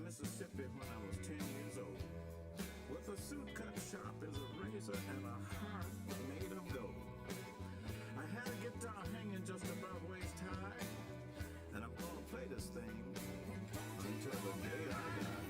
Mississippi when I was 10 years old, with a suit cut sharp as a razor and a heart made of gold. I had a guitar hanging just about waist high, and I'm gonna play this thing until the day I die.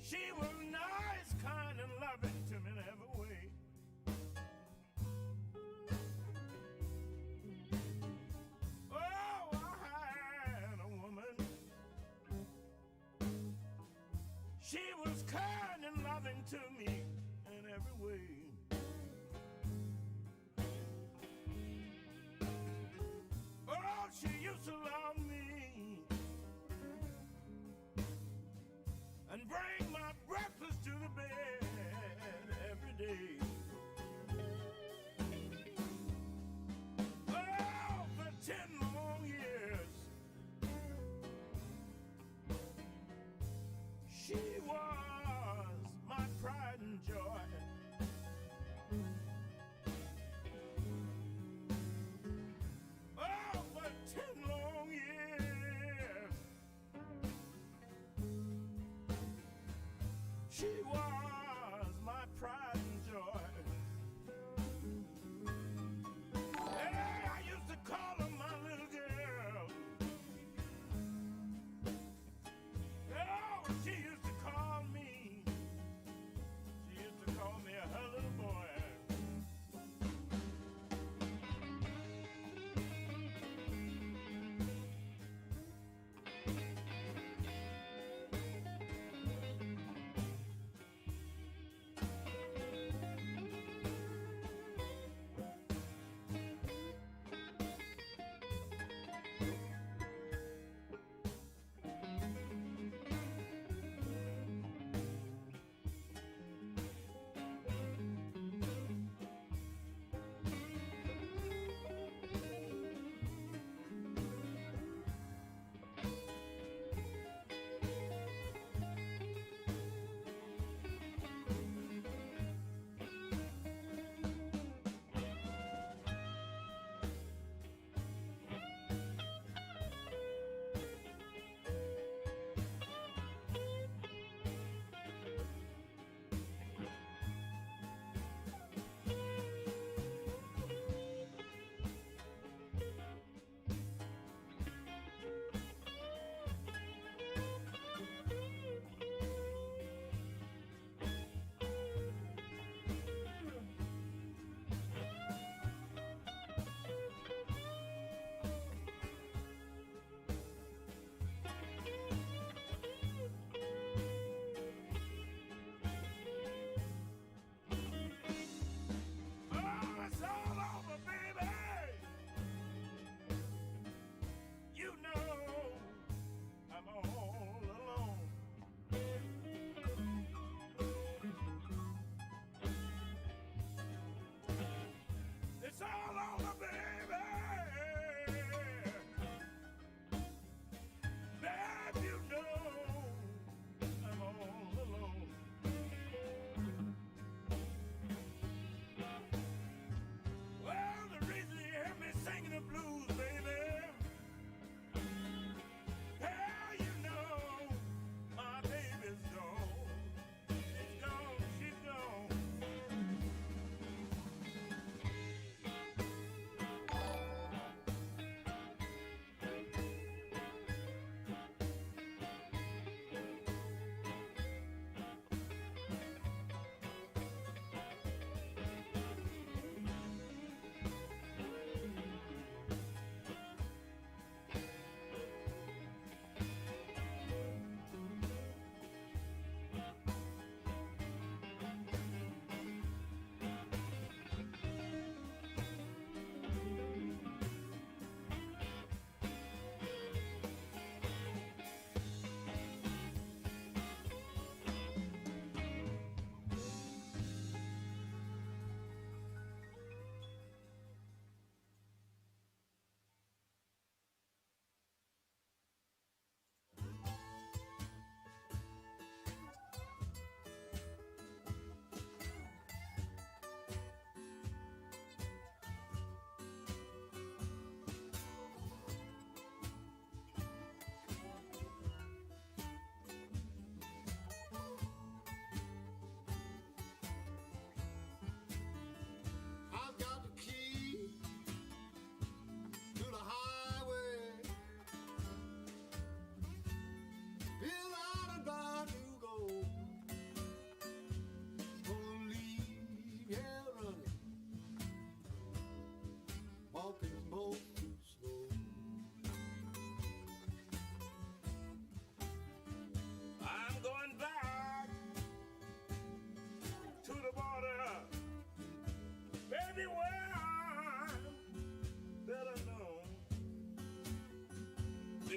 She was nice, kind, and loving to me in every way. Oh, I had a woman. She was kind and loving to me in every way. Oh, she used to love me and bring my breakfast to the bed every day. Oh, for 10 long years, she was my pride and joy. Oh, for 10 long years, she was my pride and joy. Hey, I used to call her my little girl. Oh, she used to call me. She used to call me her little boy.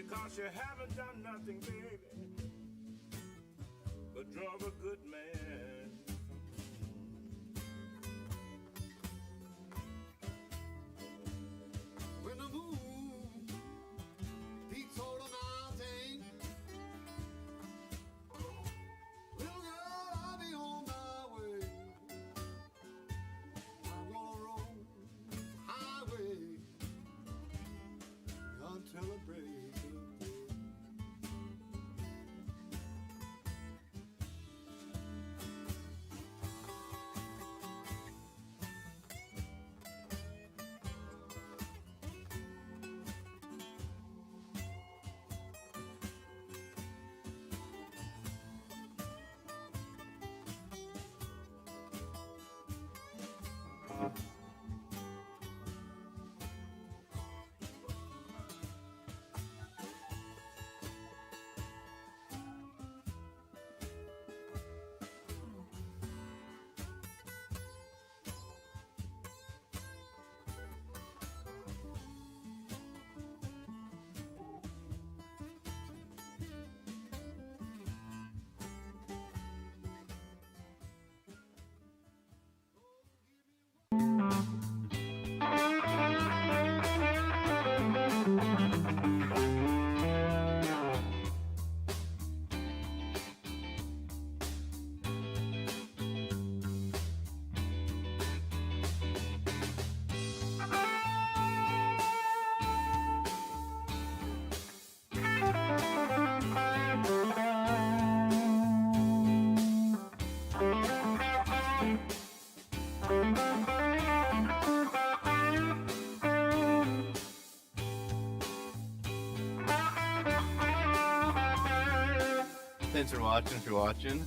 because you haven't done nothing, baby, but drove a good man. When the moon peaks over the mountain, little girl, I'll be on my way. I'm gonna roll the highway until it breaks of day. Thanks for watching, if you're watching.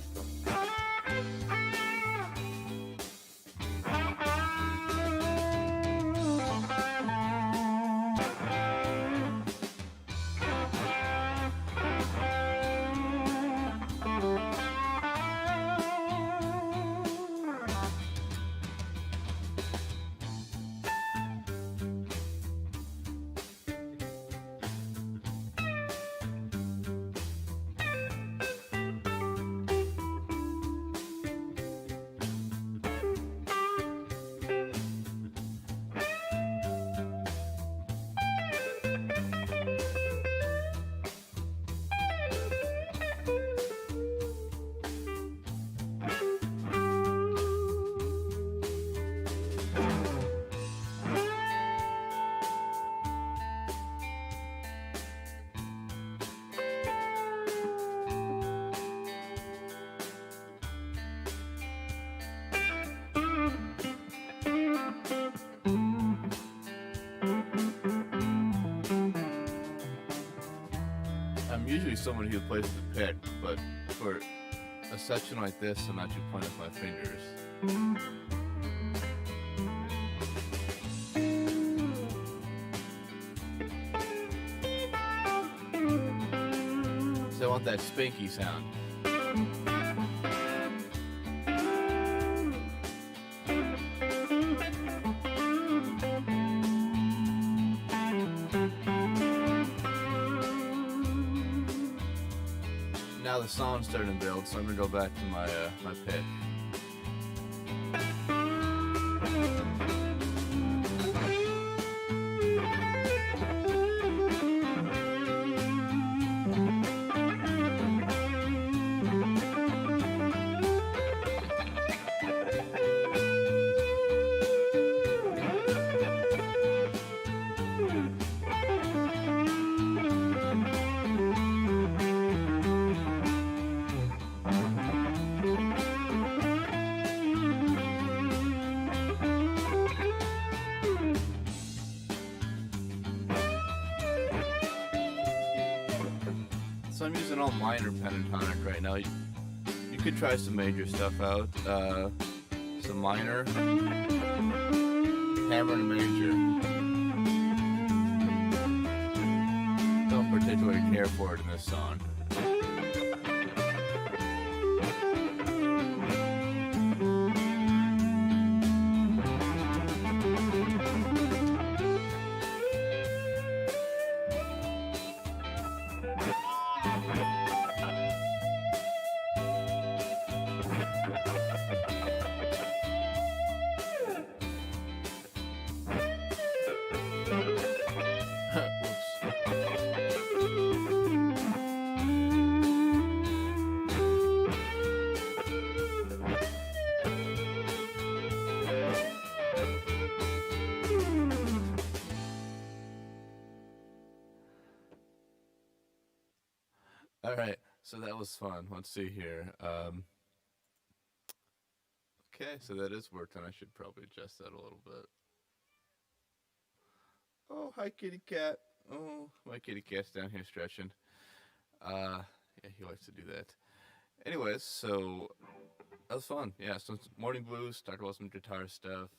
I'm usually someone who plays the pick, but for a section like this, I'm actually playing with my fingers. So I want that spanky sound. Now the song's starting to build, so I'm gonna go back to my my pick. So I'm using all minor pentatonic right now. You could try some major stuff out. Some minor, hammer and major. Don't particularly care for it in this song. All right, so that was fun. Let's see here. Okay, so that is working. I should probably adjust that a little bit. Oh, hi, kitty cat. Oh, my kitty cat's down here stretching. Yeah, he likes to do that. Anyways, so that was fun. Yeah, so it's Morning Blues, talked about some guitar stuff,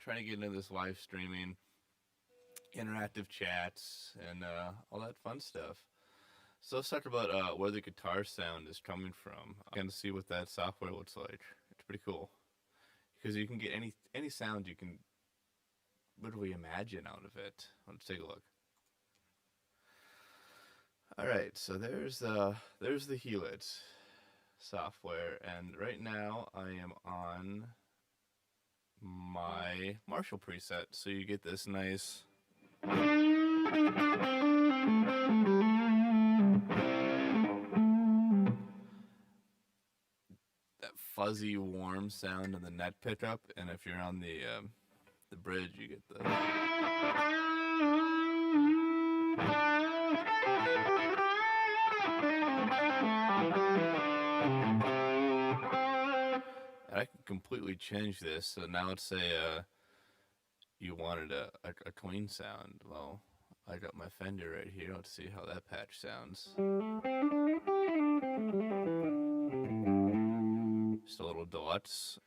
trying to get into this live streaming, interactive chats, and all that fun stuff. So let's talk about where the guitar sound is coming from. I can see what that software looks like. It's pretty cool because you can get any sound you can literally imagine out of it. Let's take a look. All right, so there's the Helix software, and right now I am on my Marshall preset, so you get this nice that fuzzy warm sound in the net pickup, and if you're on the bridge you get the I can completely change this. So now let's say you wanted a clean sound. Well, I got my Fender right here. Let's see how that patch sounds. Just a little deluxe.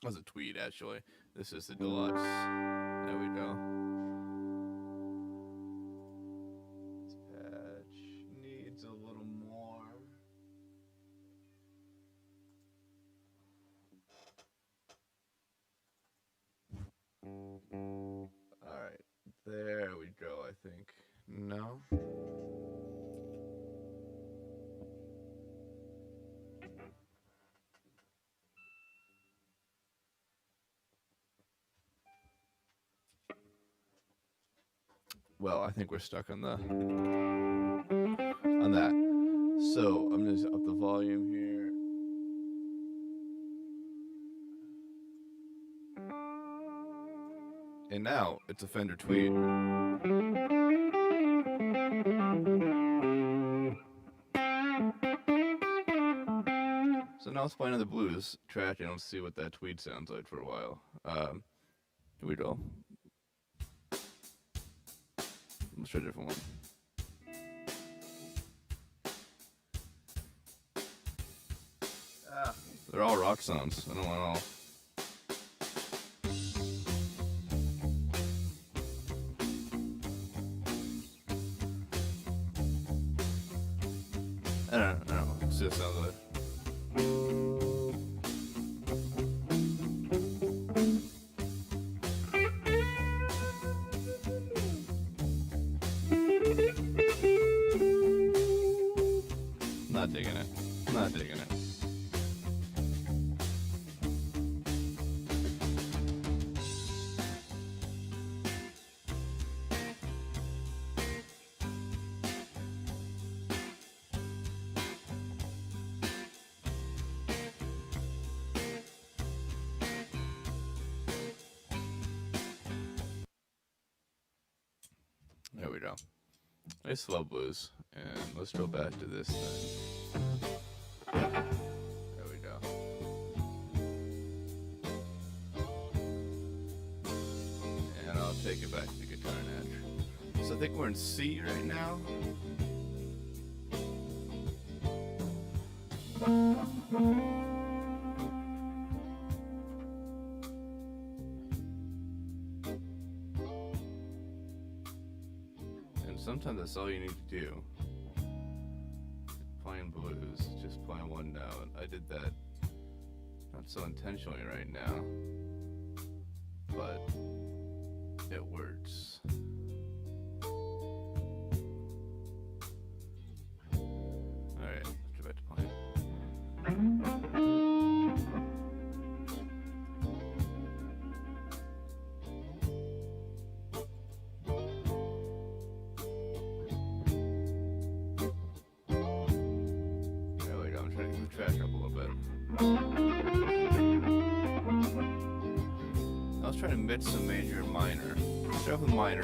That's a tweed, actually. This is the deluxe. There we go. This patch needs a little more. Alright, there we go, I think. No? Well, I think we're stuck on that. So I'm just up the volume here. And now it's a Fender Tweed. So now let's play another blues track and let's see what that Tweed sounds like for a while. Here we go. Let's try a different one. They're all rock sounds. I don't want all. I don't know. Let's see what it sounds like. Not digging it. Not digging it. There we go. Nice slow blues. And let's go back to this thing. There we go. And I'll take it back to the guitar edge. So I think we're in C right now. And sometimes that's all you need to do. Playing blues, just playing one note. I did that not so intentionally right now, but it works. Alright, let's go back to playing. Track up a little bit. I was trying to mix some major and minor. Start with minor.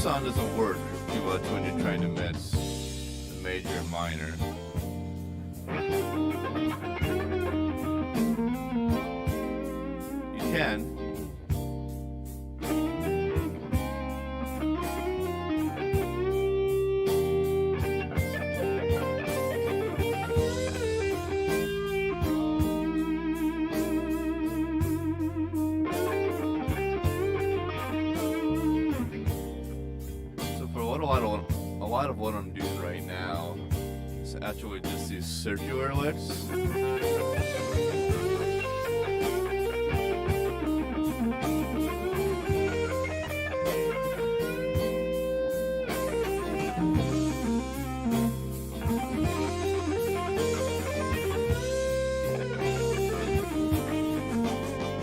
song doesn't work too much when you're trying to mix the major and minor. You can. A lot of what I'm doing right now is actually just these circular licks.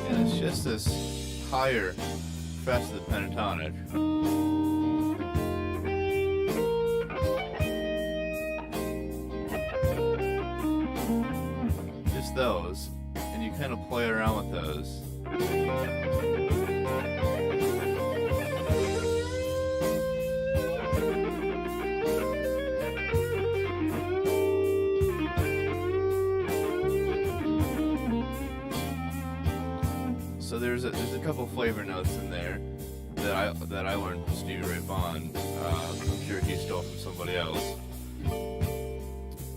And it's just this higher press of the pentatonic. Those, and you kind of play around with those. So there's a couple flavor notes in there that I learned from Stevie Ray Vaughan. I'm sure he stole from somebody else.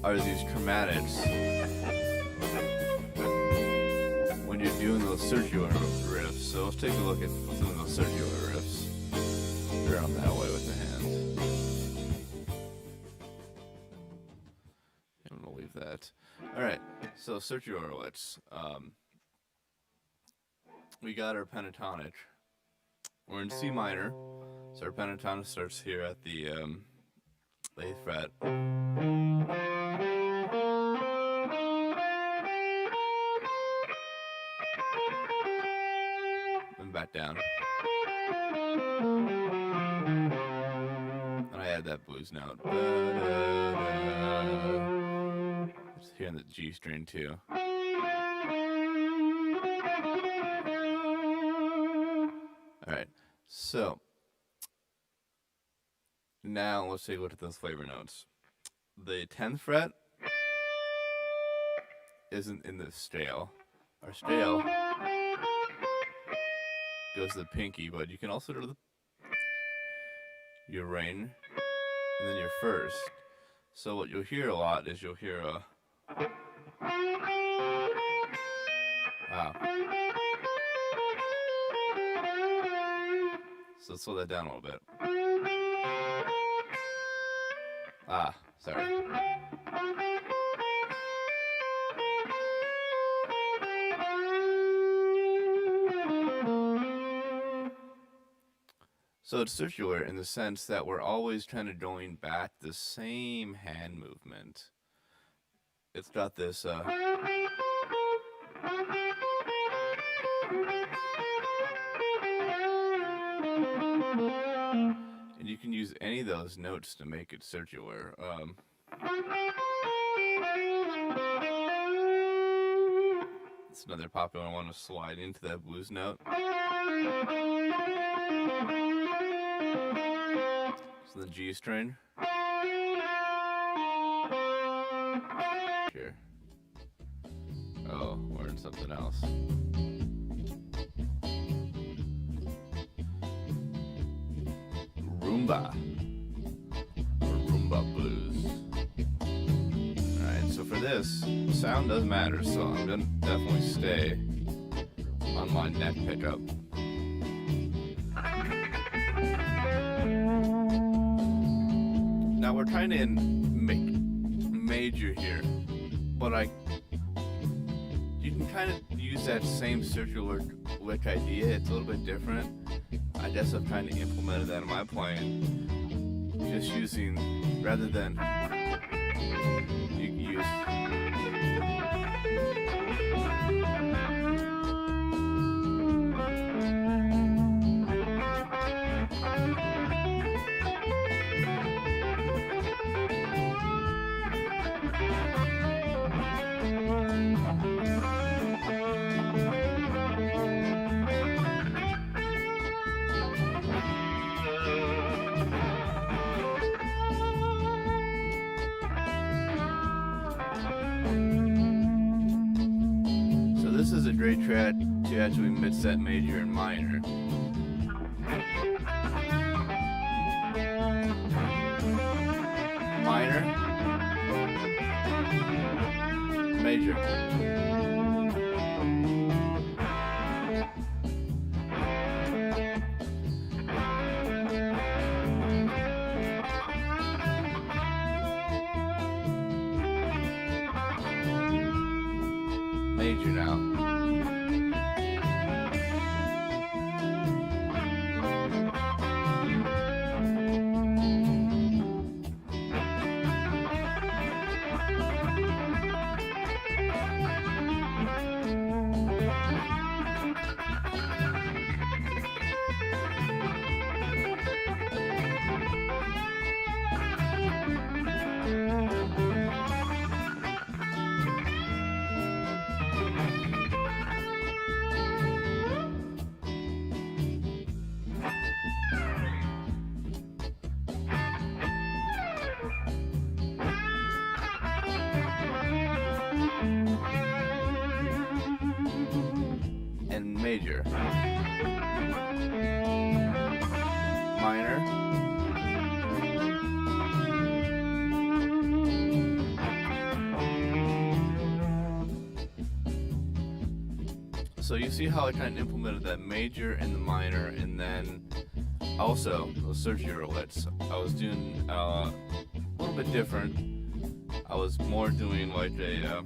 Are these chromatics? When you're doing those circular riffs. So let's take a look at some of those circular riffs. Around that way with the hands. I'm gonna leave that. Alright, so circular licks. We got our pentatonic. We're in C minor. So our pentatonic starts here at the 8th fret. Back down. And I add that blues note. Just hearing the G string too. Alright, so now let's take a look at those flavor notes. The 10th fret isn't in the scale. Our scale goes to the pinky, but you can also go to your ring and then your first. So what you'll hear a lot is you'll hear a So let's slow that down a little bit. Sorry. So it's circular in the sense that we're always trying to join back the same hand movement. It's got this and you can use any of those notes to make it circular. It's another popular one to slide into that blues note. So the G string. Here. Oh, we're in something else. Rumba. Or rumba blues. Alright, so for this, sound does matter, so I'm gonna definitely stay on my neck pickup. Now we're kind of in major here, but you can kind of use that same circular lick idea. It's a little bit different. I guess I've kind of implemented that in my playing, just using, rather than you use this is a great track to actually mix that major and minor. Minor, major. Major now. And major. Minor. So you see how I kind of implemented that major and the minor, and then also those Sergio roulets. I was doing a little bit different. I was more doing like a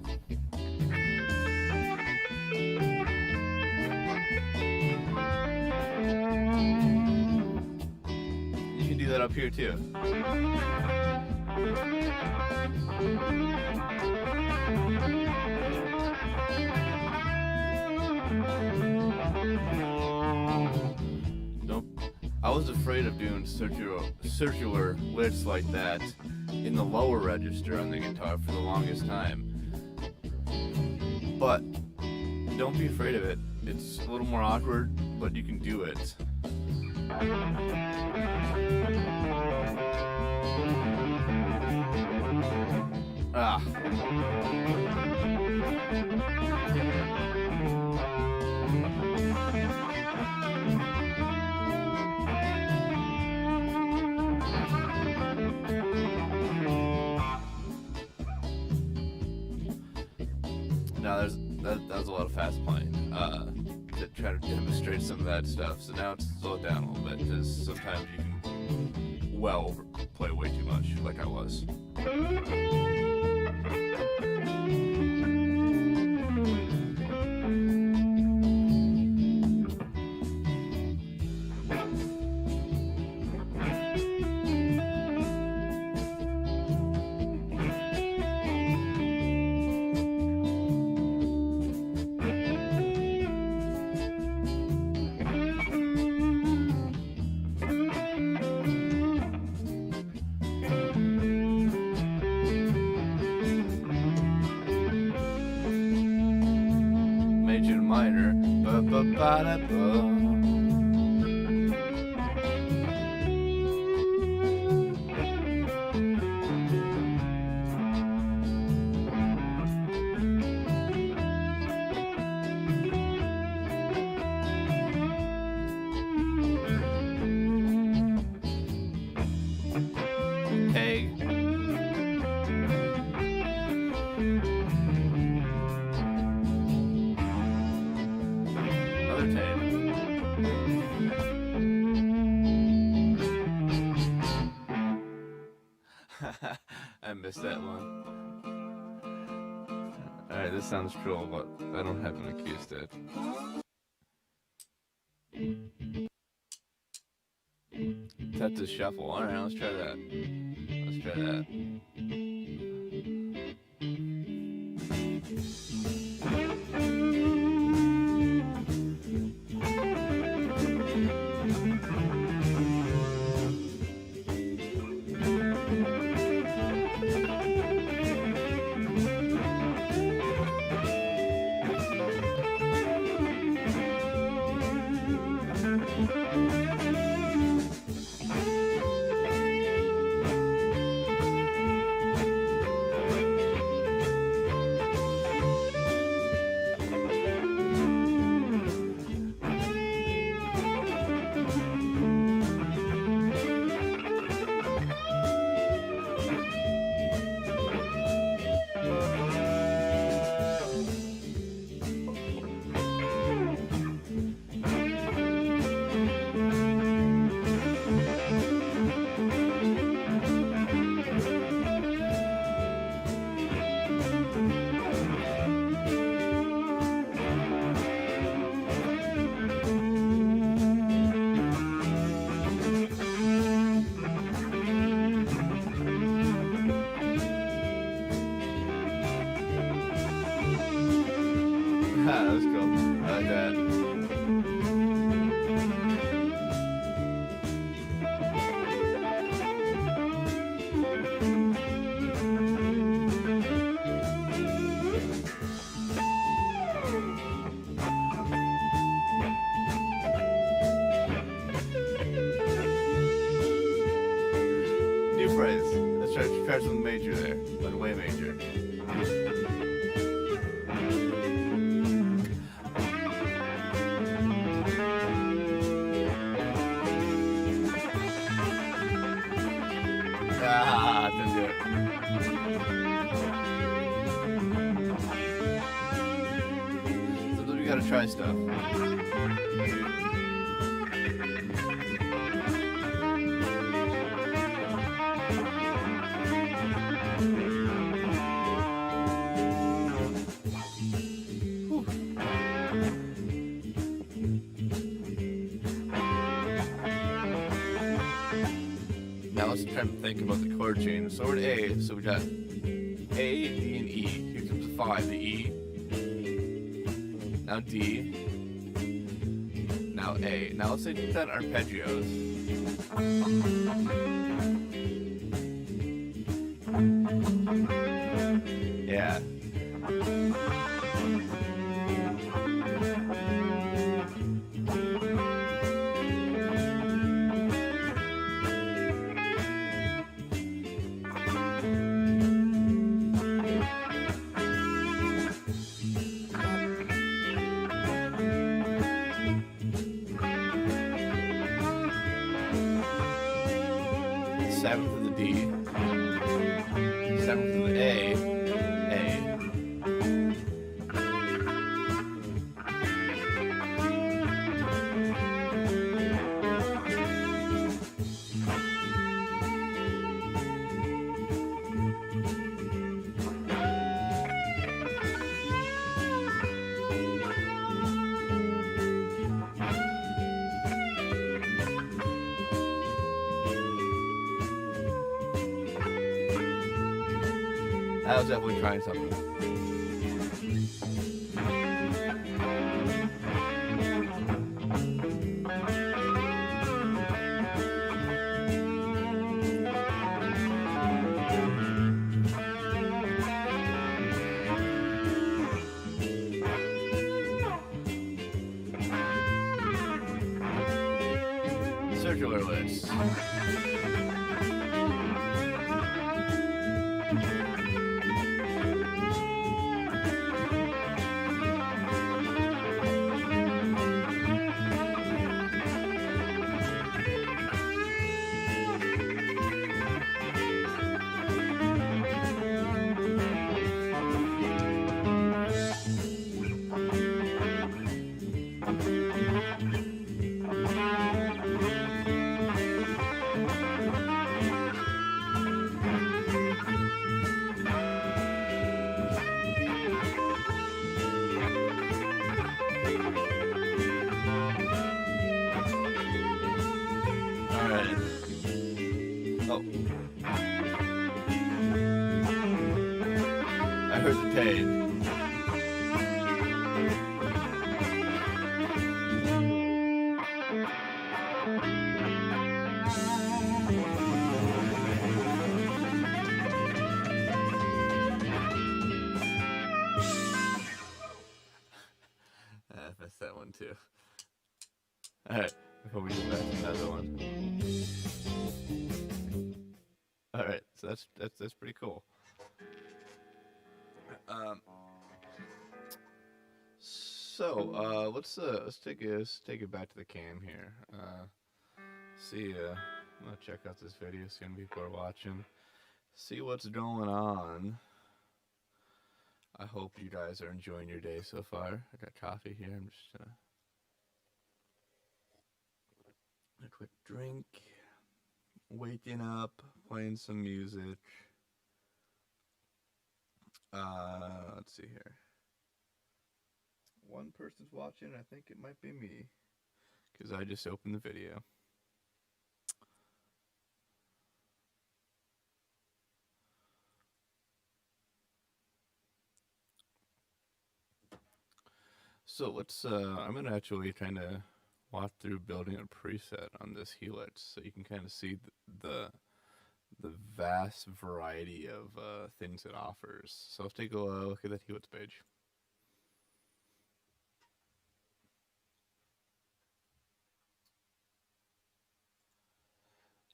you can do that up here too. Nope. I was afraid of doing circular licks like that in the lower register on the guitar for the longest time. But don't be afraid of it. It's a little more awkward, but you can do it. Ah. Now that was a lot of fast playing to try to demonstrate some of that stuff. So now it's slowed down a little bit because sometimes you can play way too much, like I was. Major and minor, ba-ba-ba-da-ba. Peg. Another tag. I missed that one. Alright, this sounds cool, but I don't have an acoustic. Tetris shuffle. Alright, let's try that. Let's try that. That was cool. I like that. New phrase. Let's try some major there. Like way major. Ah, didn't do it. Sometimes we gotta try stuff. Now let's try to think about the chord change. So we're at A, so we got A, D, and E. Here comes the 5, the E. Now D. Now A. Now let's say do that arpeggios. Yeah. Seventh of the D, seventh of the A. I was definitely trying something. Circular list. Oh. I heard the pain. I missed that one too. Alright, before we get back to another one. Alright, so that's pretty cool. Let's take it back to the cam here. I'm gonna check out this video, see how many people are watching, see what's going on. I hope you guys are enjoying your day so far. I got coffee here. I'm just a quick drink, waking up, playing some music. Let's see here. One person's watching. I think it might be me, because I just opened the video. So let's. I'm gonna actually kind of walk through building a preset on this Helix, so you can kind of see the vast variety of things it offers. So let's take a look at that Helix page.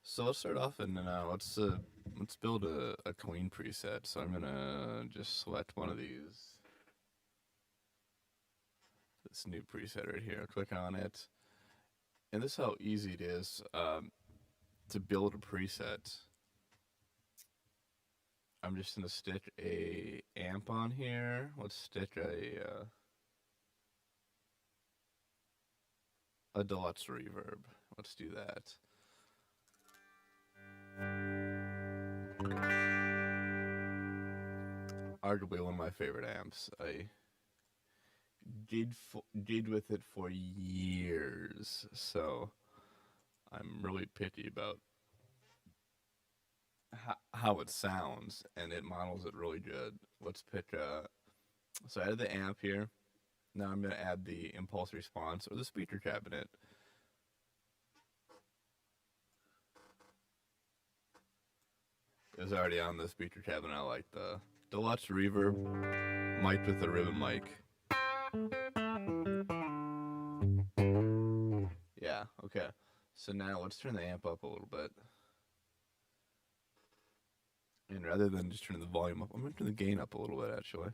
So let's start off and let's build a clean preset. So I'm gonna just select one of these. This new preset right here. I'll click on it, and this is how easy it is to build a preset. I'm just gonna stick a amp on here. Let's stick a deluxe reverb. Let's do that. Arguably one of my favorite amps. I did with it for years, so I'm really picky about how it sounds, and it models it really good. Let's pick so I added the amp here. Now I'm gonna add the impulse response or the speaker cabinet. It was already on the speaker cabinet. I like the deluxe reverb, mic'd with a ribbon mic. Yeah, okay. So now let's turn the amp up a little bit. And rather than just turning the volume up, I'm going to turn the gain up a little bit, actually.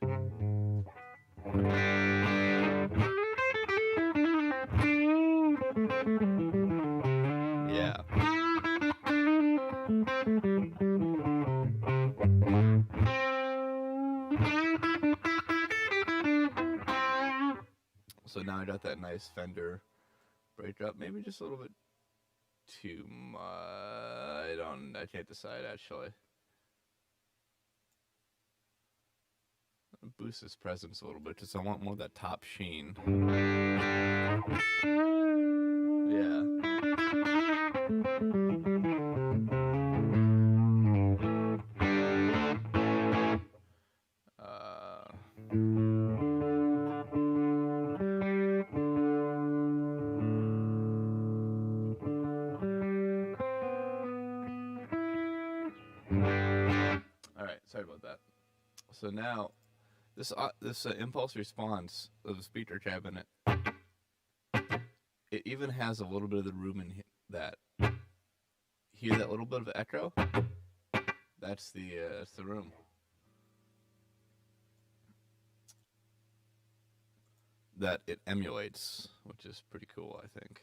Yeah. So now I got that nice Fender breakup, maybe just a little bit too much. I can't decide, actually. Boost his presence a little bit because I want more of that top sheen. Yeah. All right, sorry about that. So now, this impulse response of the speaker cabinet, it even has a little bit of the room in that. Hear that little bit of echo? That's the room. That it emulates, which is pretty cool, I think.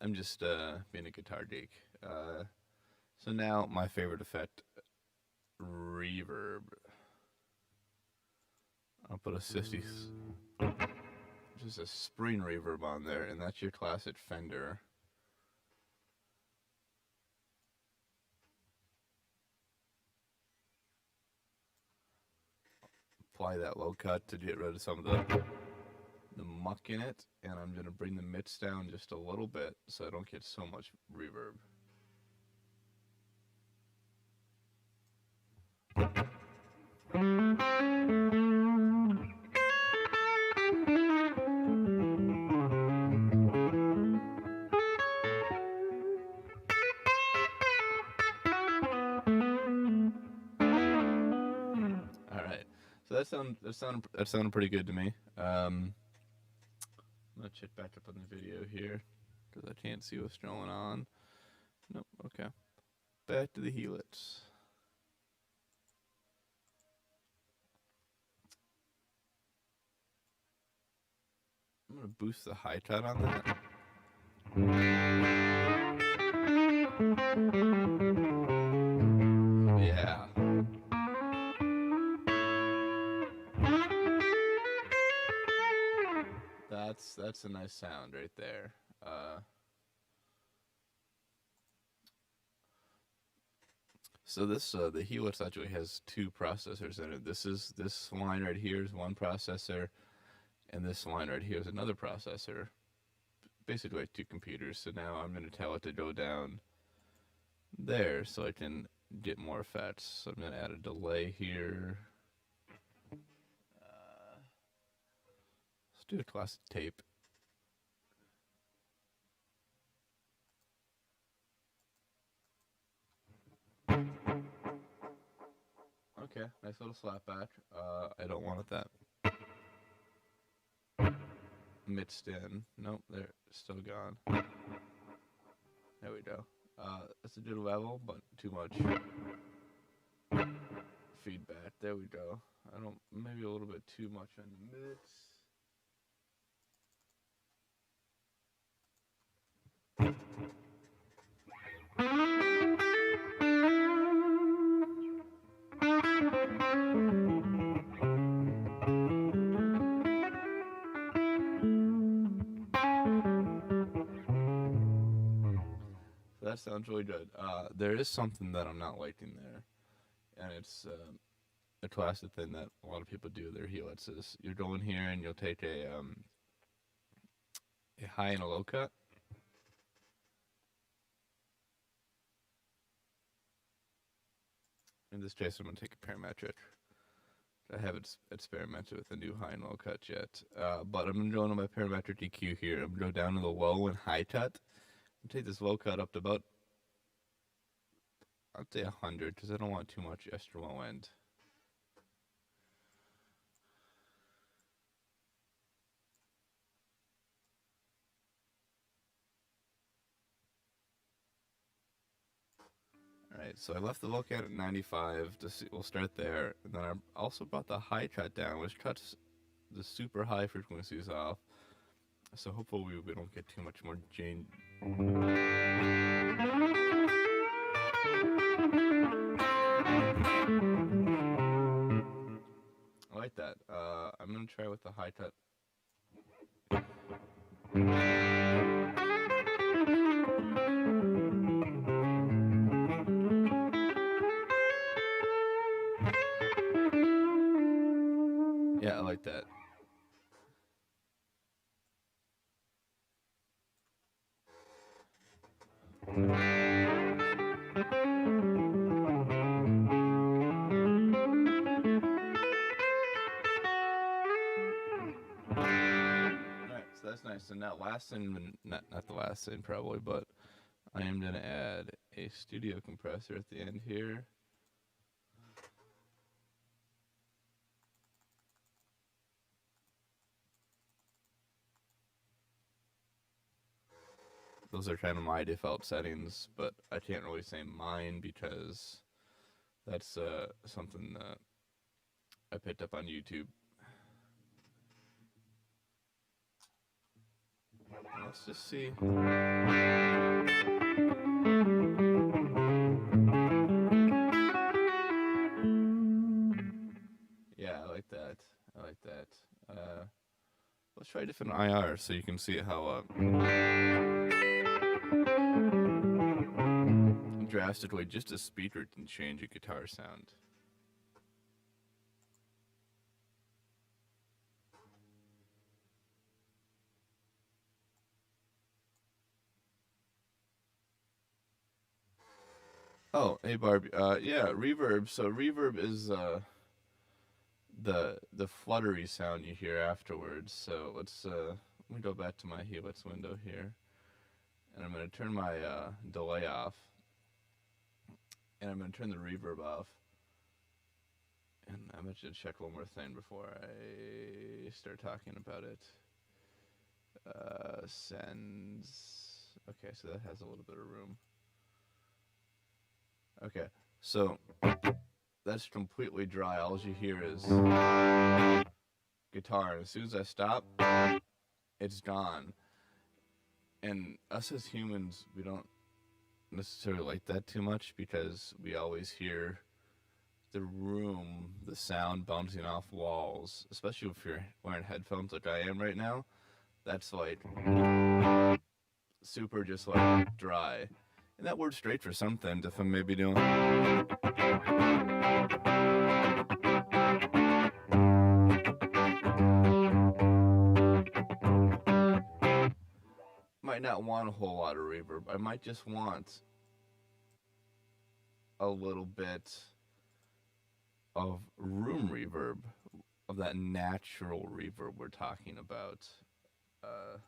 I'm just being a guitar geek. So now my favorite effect, reverb. I'll put a 60s, just a spring reverb on there, and that's your classic Fender. Apply that low cut to get rid of some of the muck in it, and I'm going to bring the mids down just a little bit so I don't get so much reverb. That sounded pretty good to me. I'm gonna check back up on the video here because I can't see what's going on. Nope. Okay. Back to the Helix. I'm gonna boost the high cut on that. Yeah. That's a nice sound right there. So this the Helix actually has two processors in it. This line right here is one processor, and this line right here is another processor. Basically like two computers. So now I'm going to tell it to go down there so I can get more effects. So I'm going to add a delay here. Let's do a classic tape. Okay, nice little slapback. I don't want it that mixed in. Nope, they're still gone. There we go. It's a good level, but too much feedback. There we go. Maybe a little bit too much on the mix. That sounds really good. There is something that I'm not liking there, and it's a classic thing that a lot of people do with their Helix is you go in here and you'll take a high and a low cut. In this case, I'm going to take a parametric. I haven't experimented with a new high and low cut yet, but I'm going to go into my parametric EQ here. I'm going to go down to the low and high cut. Take this low cut up to about, I'd say 100, because I don't want too much extra low end. Alright, so I left the low cut at 95. We'll start there. And then I also brought the high cut down, which cuts the super high frequencies off. So hopefully we don't get too much more change. I like that. I'm gonna try with the high cut. Yeah, I like that. Nice. And that last thing, not the last thing probably, but I am going to add a studio compressor at the end here. Those are kind of my default settings, but I can't really say mine because that's something that I picked up on YouTube. Let's just see. Yeah, I like that. Let's try different IR so you can see how drastically just a speaker can change a guitar sound. Oh, hey Barbie. Yeah, reverb. So reverb is the fluttery sound you hear afterwards. So let me go back to my Helix window here, and I'm gonna turn my delay off, and I'm gonna turn the reverb off. And I'm gonna just check one more thing before I start talking about it. Sends. Okay, so that has a little bit of room. Okay, so that's completely dry. All you hear is guitar. And as soon as I stop, it's gone. And us as humans, we don't necessarily like that too much because we always hear the room, the sound bouncing off walls, especially if you're wearing headphones like I am right now. That's like super just like dry. And that works straight for some things if I'm maybe doing. Might not want a whole lot of reverb. I might just want a little bit of room reverb. of that natural reverb we're talking about. Uh,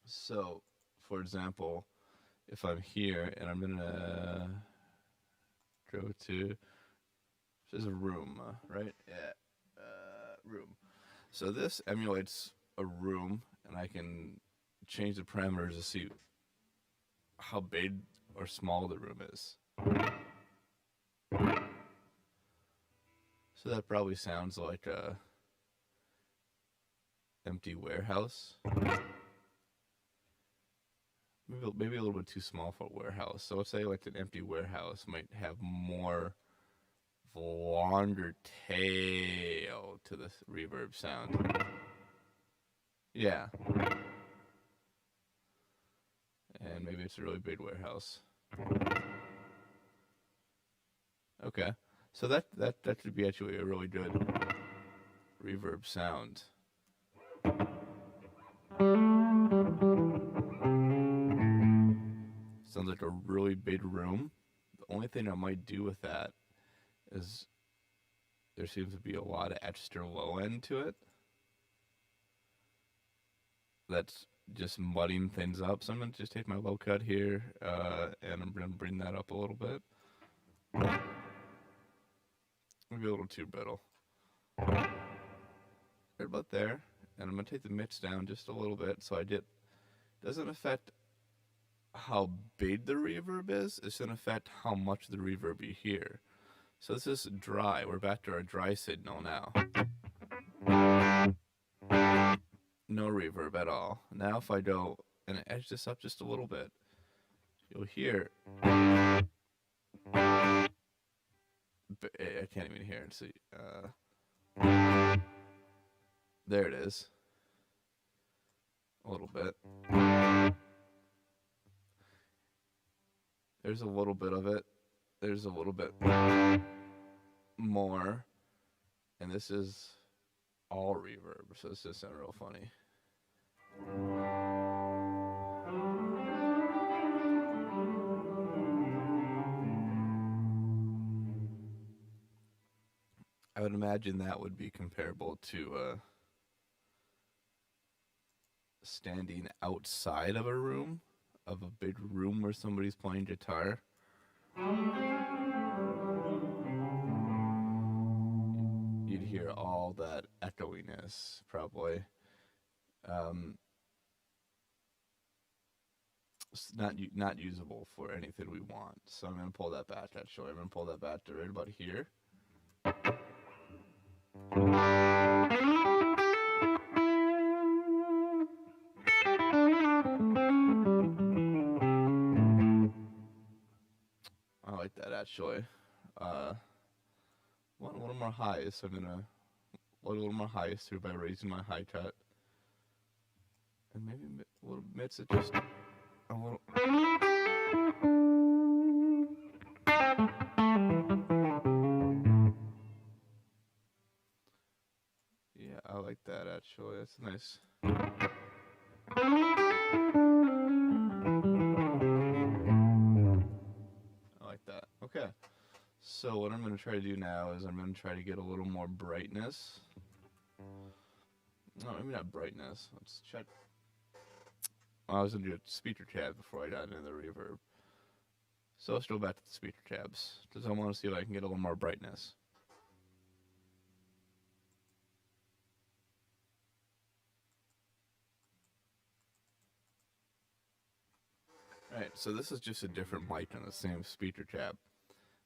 so, for example, if I'm here and I'm gonna go to, this is a room, right? Yeah, room. So this emulates a room, and I can change the parameters to see how big or small the room is. So that probably sounds like a empty warehouse. Maybe a little bit too small for a warehouse. So let's say like an empty warehouse might have more longer tail to the reverb sound. Yeah. And maybe it's a really big warehouse. Okay. So that should be actually a really good reverb sound. Sounds like a really big room. The only thing I might do with that is there seems to be a lot of extra low end to it. That's just mudding things up. So I'm going to just take my low cut here, and I'm going to bring that up a little bit. Maybe a little too brittle. Right about there. And I'm going to take the mix down just a little bit so doesn't affect how big the reverb is. It's going to affect how much the reverb you hear. So this is dry. We're back to our dry signal now. No reverb at all. Now if I go and edge this up just a little bit, you'll hear. I can't even hear it. See, there it is. A little bit. There's a little bit of it. There's a little bit more. And this is all reverb, so this just sounds real funny. I would imagine that would be comparable to standing outside of a room, of a big room where somebody's playing guitar. You'd hear all that echoiness, probably. It's not usable for anything we want. So I'm going to pull that back, actually. I'm going to pull that back to right about here. I like that, actually. Want a little more highs, so I'm going to load a little more highs through by raising my high cut. And maybe a little mids it just a little. Yeah, I like that, actually. That's nice. I like that. Okay. So what I'm going to try to do now is I'm going to try to get a little more brightness. No, maybe not brightness. Let's check. I was going to do a speaker tab before I got into the reverb. So let's go back to the speaker tabs, because I want to see if I can get a little more brightness. Alright, so this is just a different mic on the same speaker tab.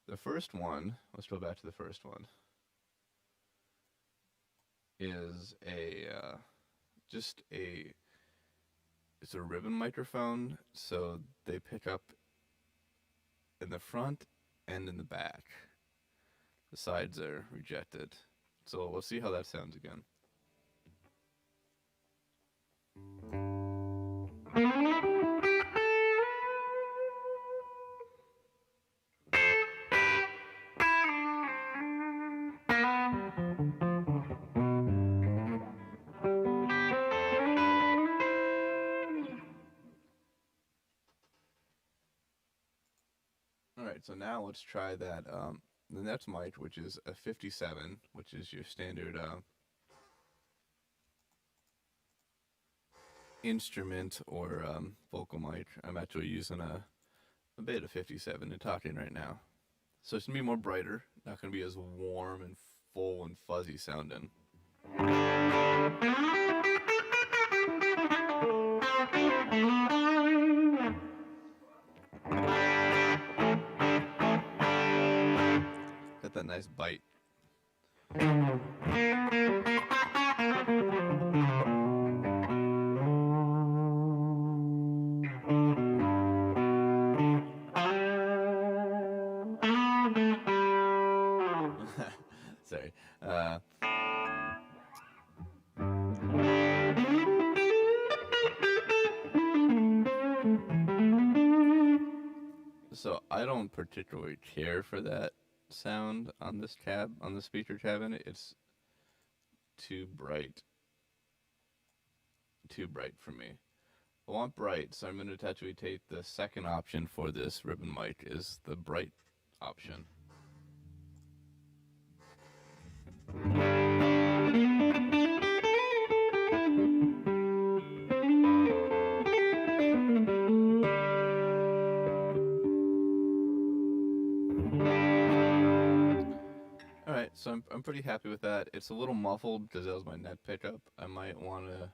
The first one, let's go back to the first one, is it's a ribbon microphone, so they pick up in the front and in the back. The sides are rejected. So we'll see how that sounds again. Alright, so now let's try that the next mic, which is a 57, which is your standard instrument or vocal mic. I'm actually using a Beta 57 and talking right now. So it's going to be more brighter, not going to be as warm and full and fuzzy sounding. Got that nice bite. Sorry. So I don't particularly care for that sound on this tab, on the speaker cabinet. It's too bright for me. I want bright, so I'm going to actually take the second option for this ribbon mic is the bright option. Alright, so I'm pretty happy with that. It's a little muffled because that was my net pickup. I might want to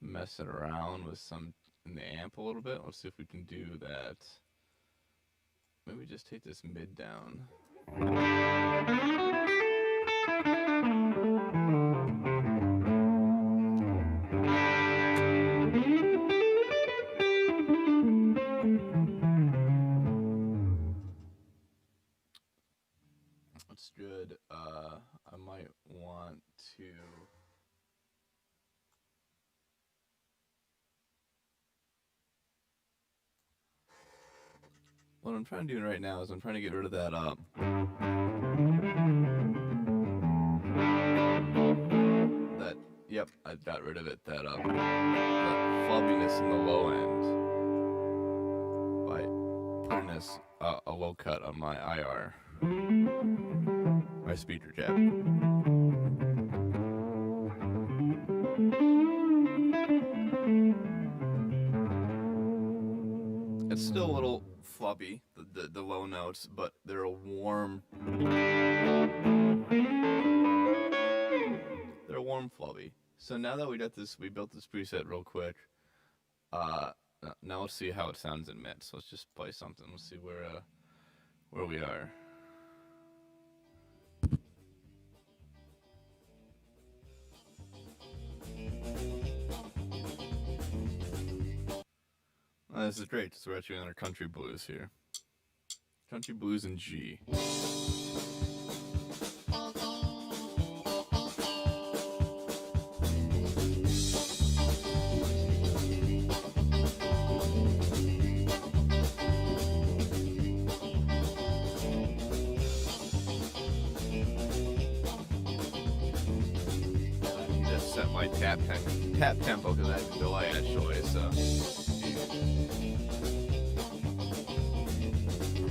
mess it around with some in the amp a little bit. Let's see if we can do that. Maybe just take this mid down. That's good. I might want to what I'm trying to do right now is I'm trying to get rid of that yep, I got rid of it, that flubbiness in the low end by putting this a low cut on my IR, my speaker cab. It's still a little flubby, the low notes, but they're a warm flubby. So now that we got this, we built this preset real quick. Now let's see how it sounds in mix. Let's just play something. Let's see where we are. This is great because we're actually on our country blues here. Country blues in G. Set my tap tempo because I have a delay actually, so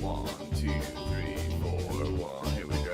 1, 2, 3, 4, 1, here we go.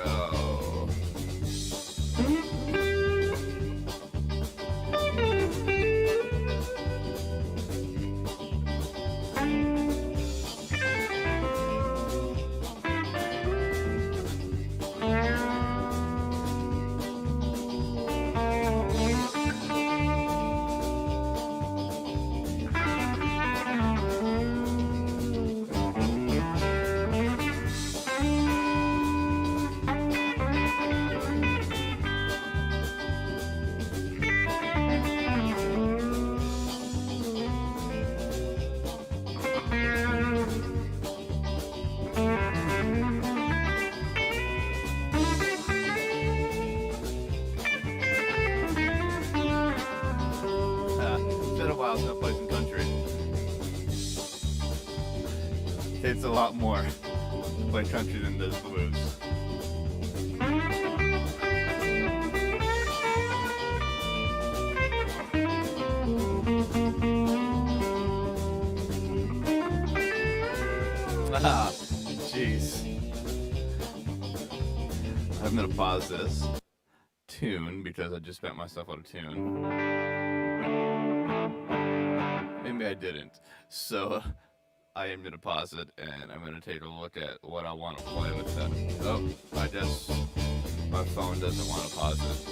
That plays in country. It's a lot more to play country than does blues. Ah, jeez. I'm gonna pause this tune because I just spent myself out of tune. Maybe I didn't. So I am gonna pause it and I'm gonna take a look at what I want to play with that. Oh, I guess my phone doesn't want to pause it.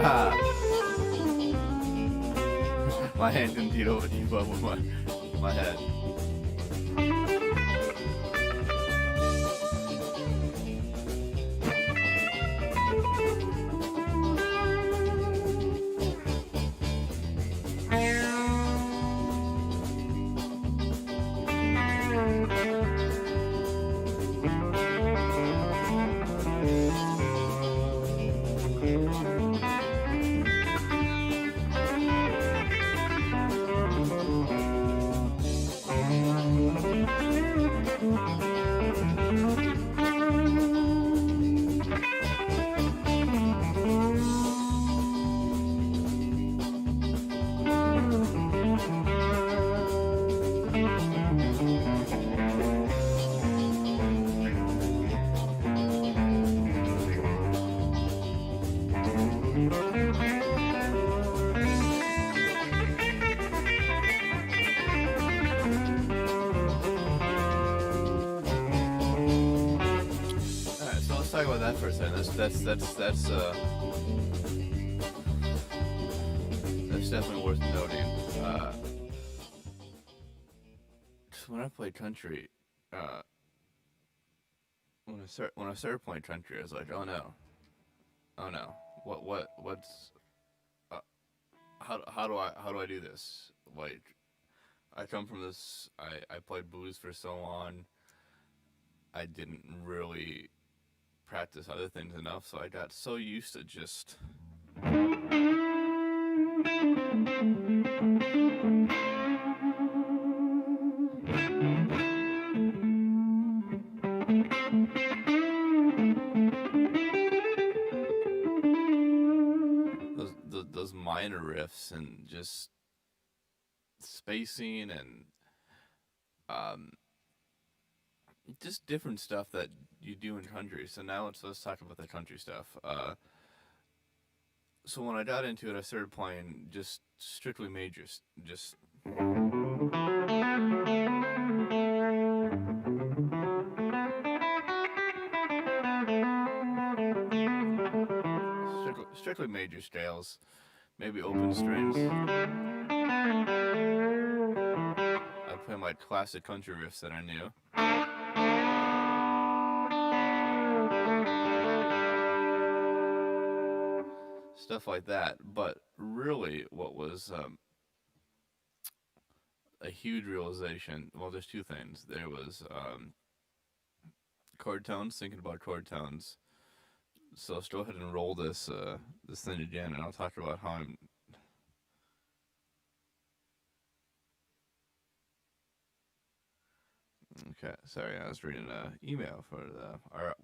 Ah. My hand can beat over the above with my head. Talk about that for a second. That's definitely worth noting. When I played country, when I started playing country, I was like, oh no, what's how do I do this? Like, I come from this. I played blues for so long. I didn't really practice other things enough, so I got so used to just those minor riffs and just spacing and just different stuff that you do in country. So now let's talk about the country stuff. So when I got into it, I started playing just strictly majors, just strictly major scales, maybe open strings. I'd play my classic country riffs that I knew. Stuff like that. But really what was a huge realization, well, there's two things. There was chord tones, thinking about chord tones. So let's go ahead and roll this this thing again, and I'll talk about how I'm okay. Sorry, I was reading an email for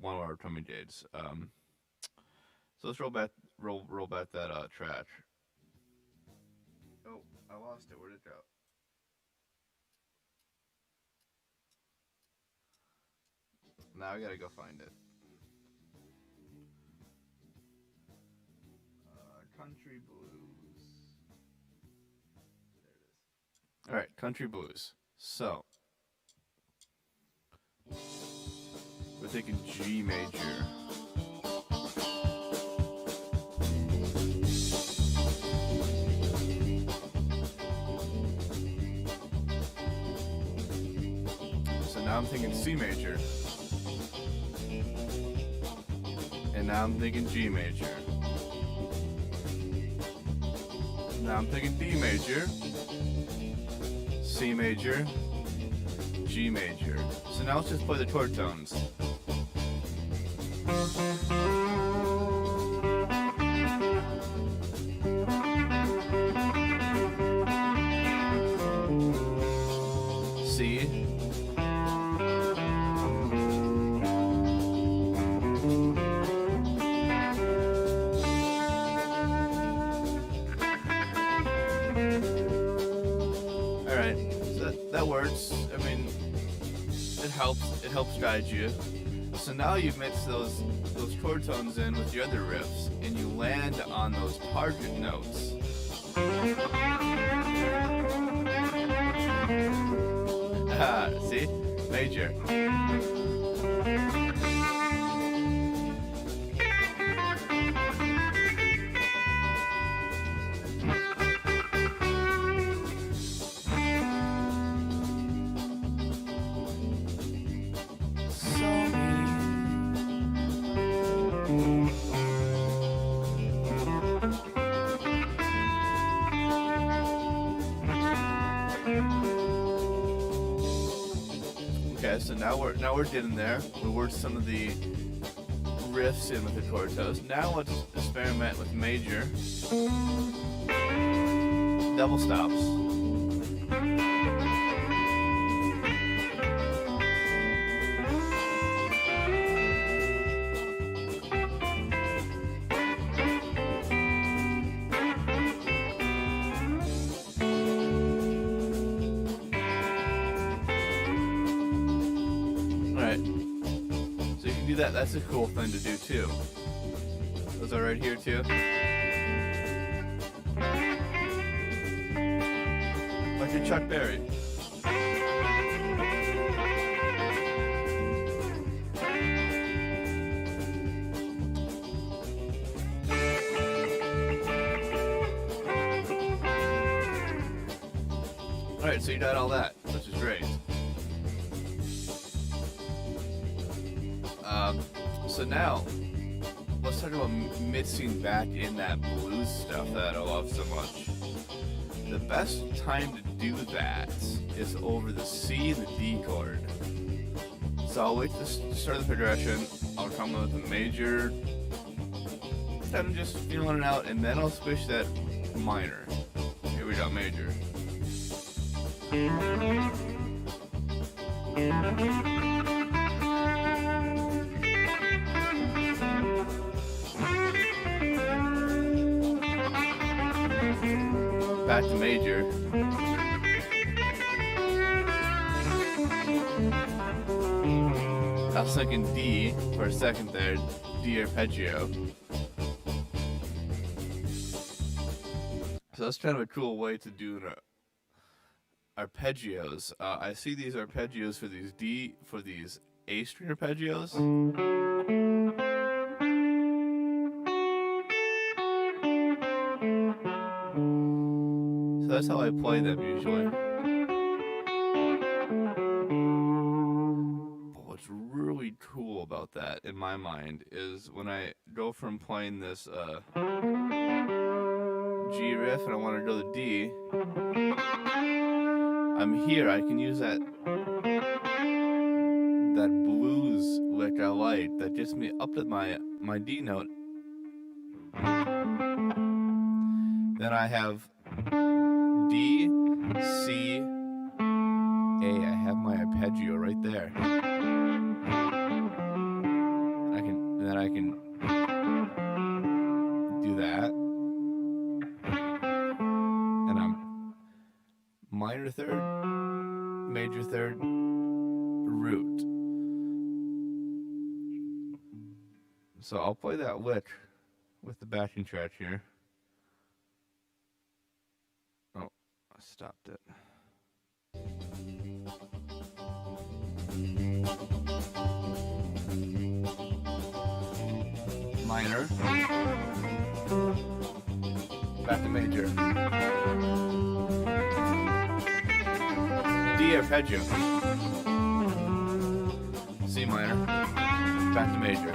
one of our upcoming dates. So let's roll back that track. Oh, I lost it. Where'd it go? Now I gotta go find it. Country blues. There it is. All right, country blues. So we're thinking G major. Now I'm thinking C major. And now I'm thinking G major. Now I'm thinking D major, C major, G major. So now let's just play the chord tones. C. Alright, so that works. I mean, it helps guide you. So now you've mixed those chord tones in with your other riffs, and you land on those target notes. See? Major. Okay, so now we're getting there. We worked some of the riffs in with the chord tones. Now let's experiment with major double stops. Alright, so you can do that. That's a cool thing to do too. Those are right here too. Like a Chuck Berry. Alright, so you got all that, which is great. So now, let's talk about mixing back in that blues stuff that I love so much. The best time to do that is over the C and the D chord. So I'll wait to start the progression, I'll come with a major, kind of just feeling it out, and then I'll switch that minor. Here we go, major. Back to major. I was thinking D for a second there, D arpeggio. So that's kind of a cool way to do arpeggios. I see these arpeggios for these A string arpeggios. So that's how I play them usually. But what's really cool about that, in my mind, is when I go from playing this G riff and I want to go to D, I'm here, I can use that blues lick I like that gets me up to my D note. Then I have D, C, A. I have my arpeggio right there. I can do that. And I'm minor third, major third, root. So I'll play that lick with the backing track here. Oh, I stopped it. Minor. Back to major. D arpeggio. C minor, back to major.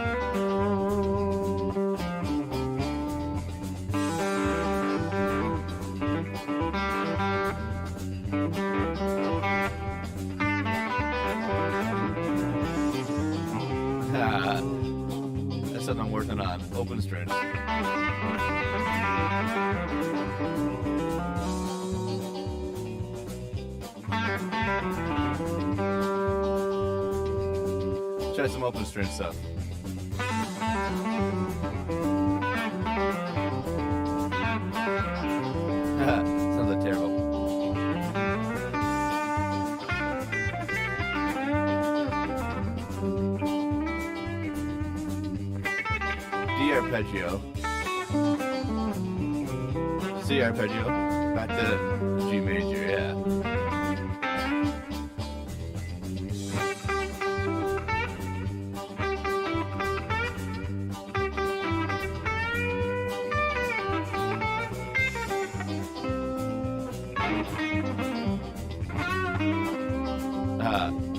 That's something I'm working on. Open strings. Try some open string stuff. Sounds like terrible. D arpeggio. C arpeggio. Back to G major, yeah.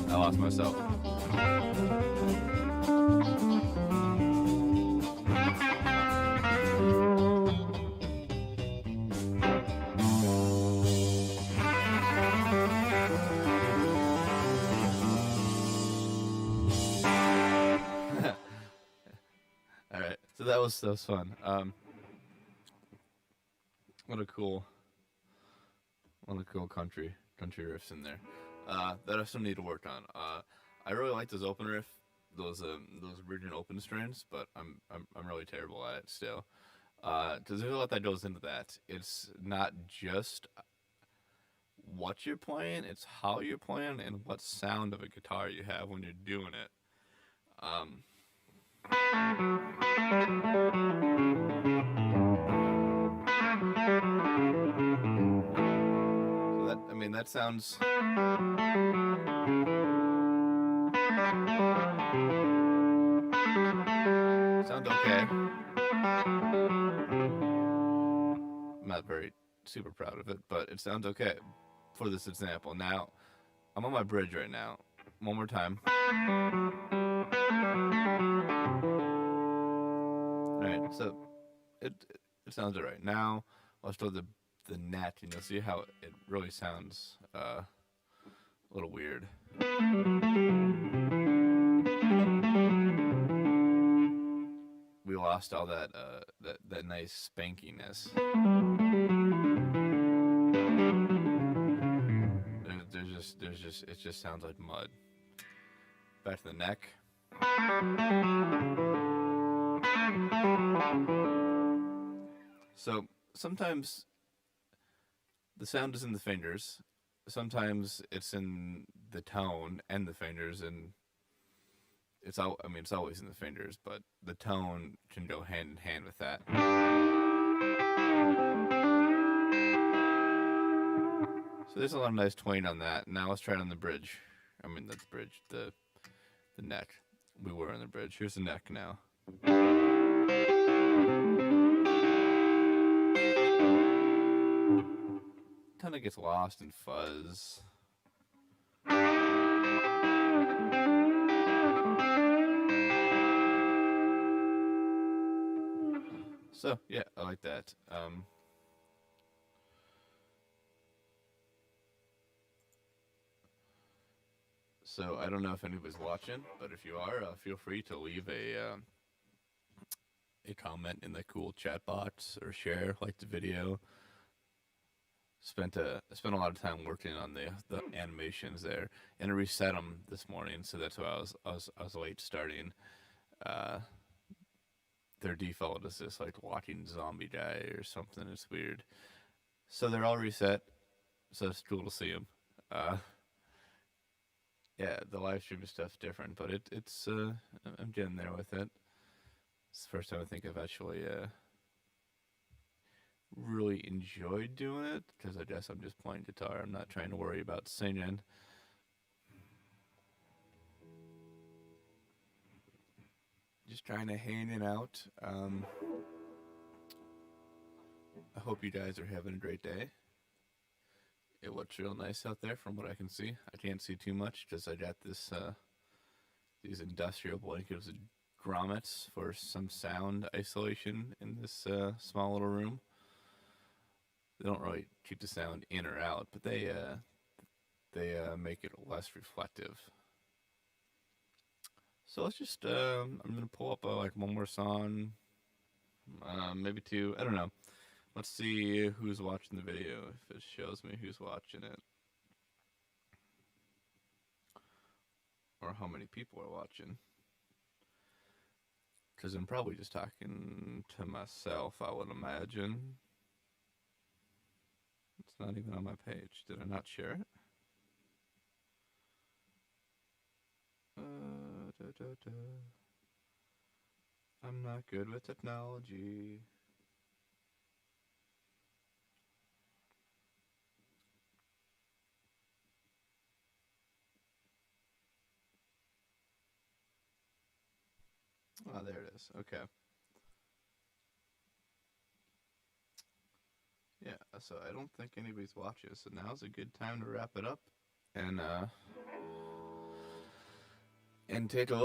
I lost myself. All right, so that was fun. What a cool country riffs in there. That I still need to work on. I really like those open riff, those original open strings, but I'm really terrible at it still. Because there's a lot that goes into that. It's not just what you're playing; it's how you're playing and what sound of a guitar you have when you're doing it. That sounds. Sounds okay. I'm not very super proud of it, but it sounds okay for this example. Now, I'm on my bridge right now. One more time. Alright, so it sounds alright. Now, let's throw the net, and you'll see how it really sounds a little weird. We lost all that nice spankiness. It just sounds like mud. Back to the neck. So sometimes the sound is in the fingers. Sometimes it's in the tone and the fingers, and it's always in the fingers, but the tone can go hand in hand with that. So there's a lot of nice twang on that. Now let's try it on the bridge. That's the bridge, the neck. We were on the bridge. Here's the neck now. Kind of gets lost in fuzz. So yeah, I like that. So I don't know if anybody's watching, but if you are, feel free to leave a comment in the cool chat box or share, like the video. Spent a lot of time working on the animations there, and I reset them this morning, so that's why I was late starting. Their default is just like watching Zombie Die or something. It's weird. So they're all reset, so it's cool to see them. Yeah, the live stream stuff's different, but it's I'm getting there with it. It's the first time I think I've actually really enjoyed doing it, because I guess I'm just playing guitar. I'm not trying to worry about singing. Just trying to hang it out. I hope you guys are having a great day. It looks real nice out there from what I can see. I can't see too much because I got this these industrial blankets with grommets for some sound isolation in this small little room. They don't really keep the sound in or out, but they make it less reflective. So let's just I'm gonna pull up like one more song, maybe two. I don't know. Let's see who's watching the video. If it shows me who's watching it, or how many people are watching. Because I'm probably just talking to myself, I would imagine. It's not even on my page. Did I not share it? I'm not good with technology. Oh, there it is. Okay. Yeah, so I don't think anybody's watching, so now's a good time to wrap it up and take a look.